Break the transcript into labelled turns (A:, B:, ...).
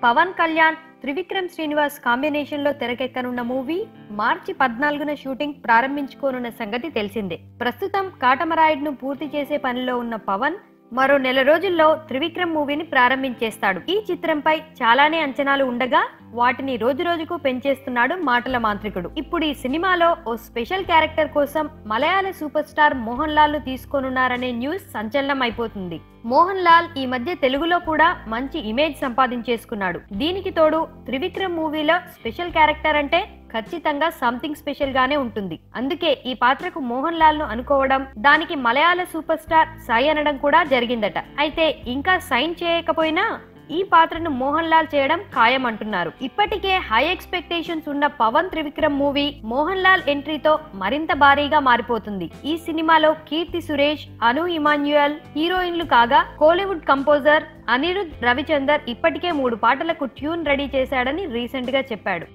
A: Pawan Kalyan, Trivikram Srinivas combination లో తెరకెక్కనున్న movie మార్చి 14న shooting ప్రారంభించుకోనున్న సంగతి తెలిసిందే. ప్రస్తుతం కాటమరాయుడ్ ను పూర్తి చేసే పనిలో ఉన్న పవన్ మరో నెల రోజుల్లో త్రివిక్రమ్ మూవీని ప్రారంభించేస్తాడు. ఈ చిత్రంపై చాలానే అంచనాలు ఉండగా వాటిని రోజు రోజుకు పెంచేస్తున్నాడు మాటల మాంత్రికుడు. ఇప్పుడు ఈ సినిమాలో ఓ స్పెషల్ క్యారెక్టర్ కోసం మలయాళ సూపర్ స్టార్ మోహన్ లాల్ ను తీసుకోనున్నారనే న్యూస్ సంచలనం అయిపోతుంది. మోహన్ లాల్ ఈ మధ్య తెలుగులో కూడా మంచి ఇమేజ్ సంపాదించేసుకున్నాడు. దీనికి తోడు త్రివిక్రమ్ మూవీలో స్పెషల్ క్యారెక్టర్ అంటే ఖచ్చితంగా సంథింగ్ స్పెషల్ గానే ఉంటుంది. అందుకే ఈ పాత్రకు మోహన్ లాల్ ను అనుకోవడం, దానికి మలయాళ సూపర్ స్టార్ సై అనడం కూడా జరిగిందట. అయితే ఇంకా సైన్ చేయకపోయినా ఈ పాత్రను మోహన్ లాల్ చేయడం ఖాయం అంటున్నారు. ఇప్పటికే హై ఎక్స్పెక్టేషన్స్ ఉన్న పవన్ త్రివిక్రమ్ మూవీ మోహన్ లాల్ ఎంట్రీతో మరింత భారీగా మారిపోతుంది. ఈ సినిమాలో కీర్తి సురేష్, అను ఇమాన్యుయల్ హీరోయిన్లు కాగా కోలీవుడ్ కంపోజర్ అనిరుద్ రవిచందర్ ఇప్పటికే 3 పాటలకు ట్యూన్ రెడీ చేశాడని రీసెంట్ గా చెప్పాడు.